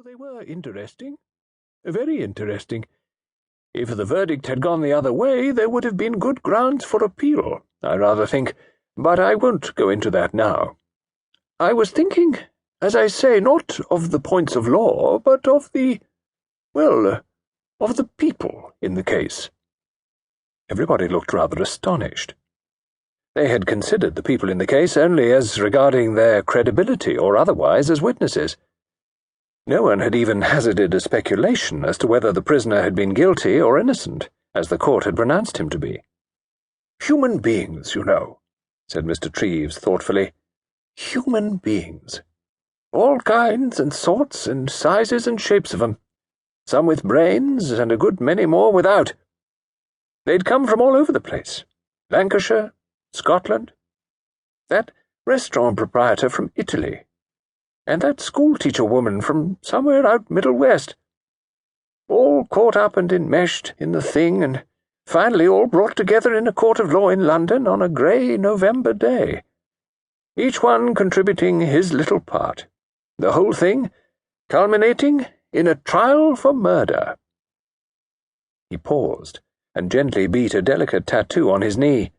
they were interesting. Very interesting. If the verdict had gone the other way, there would have been good grounds for appeal, I rather think, but I won't go into that now. I was thinking, as I say, not of the points of law, but of the people in the case. Everybody looked rather astonished. They had considered the people in the case only as regarding their credibility or otherwise as witnesses. No one had even hazarded a speculation as to whether the prisoner had been guilty or innocent, as the court had pronounced him to be. "Human beings, you know," said Mr. Treves thoughtfully. "Human beings. All kinds and sorts and sizes and shapes of 'em. Some with brains and a good many more without. They'd come from all over the place. Lancashire, Scotland, that restaurant proprietor from Italy, and that school-teacher woman from somewhere out Middle West. All caught up and enmeshed in the thing, and finally all brought together in a court of law in London on a grey November day, each one contributing his little part, the whole thing culminating in a trial for murder." He paused and gently beat a delicate tattoo on his knee.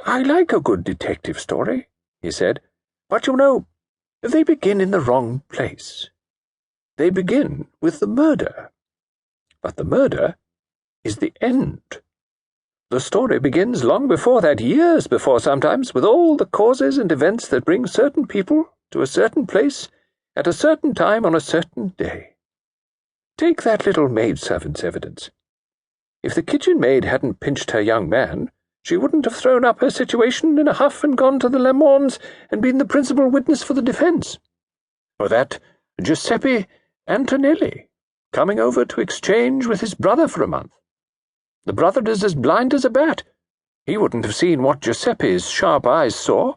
"I like a good detective story," he said, "but you know, they begin in the wrong place. They begin with the murder. But the murder is the end. The story begins long before that, years before sometimes, with all the causes and events that bring certain people to a certain place at a certain time on a certain day. Take that little maidservant's evidence. If the kitchen maid hadn't pinched her young man, she wouldn't have thrown up her situation in a huff and gone to the Lamornes and been the principal witness for the defence. Or that Giuseppe Antonelli, coming over to exchange with his brother for a month. The brother is as blind as a bat. He wouldn't have seen what Giuseppe's sharp eyes saw.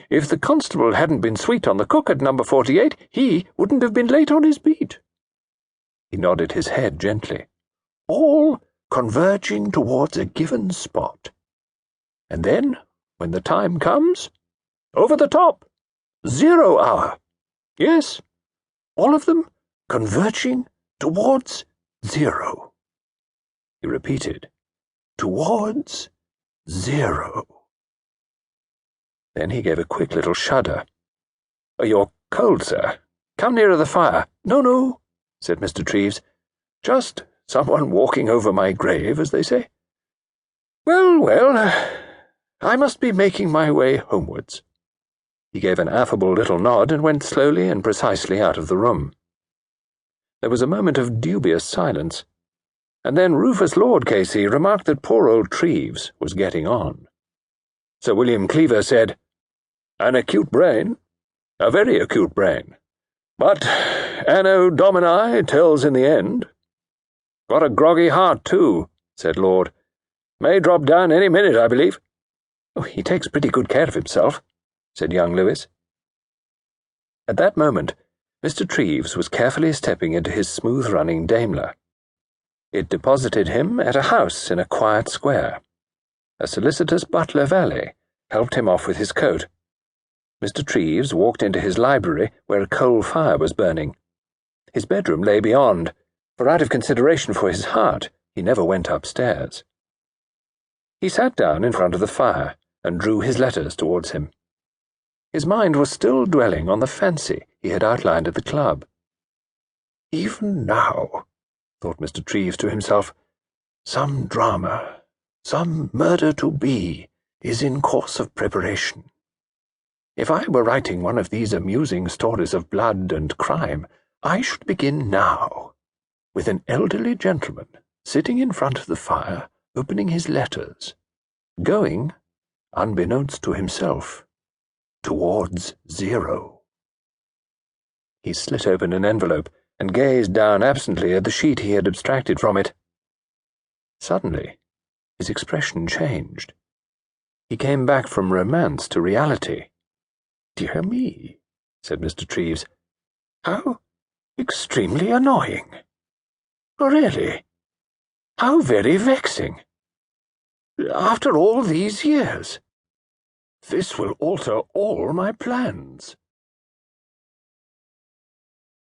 If the constable hadn't been sweet on the cook at number 48, he wouldn't have been late on his beat." He nodded his head gently. "All converging towards a given spot. And then, when the time comes, over the top, 0 hour. Yes, all of them converging towards 0. He repeated, "Towards 0. Then he gave a quick little shudder. "You're cold, sir. Come nearer the fire." No, said Mr. Treves. "Just someone walking over my grave, as they say. Well, I must be making my way homewards." He gave an affable little nod and went slowly and precisely out of the room. There was a moment of dubious silence, and then Rufus Lord Casey remarked that poor old Treves was getting on. Sir William Cleaver said, "An acute brain, a very acute brain, but Anno Domini tells in the end." "Got a groggy heart, too," said Lord. "May drop down any minute, I believe." "Oh, he takes pretty good care of himself," said young Lewis. At that moment, Mr. Treves was carefully stepping into his smooth-running Daimler. It deposited him at a house in a quiet square. A solicitous butler valet helped him off with his coat. Mr. Treves walked into his library, where a coal fire was burning. His bedroom lay beyond, for out of consideration for his heart, he never went upstairs. He sat down in front of the fire and drew his letters towards him. His mind was still dwelling on the fancy he had outlined at the club. "Even now," thought Mr. Treves to himself, "some drama, some murder to be, is in course of preparation. If I were writing one of these amusing stories of blood and crime, I should begin now, with an elderly gentleman sitting in front of the fire, opening his letters, going, unbeknownst to himself, towards 0. He slit open an envelope and gazed down absently at the sheet he had abstracted from it. Suddenly, his expression changed. He came back from romance to reality. "Dear me," said Mr. Treves. "How extremely annoying. Really, how very vexing. After all these years. This will alter all my plans."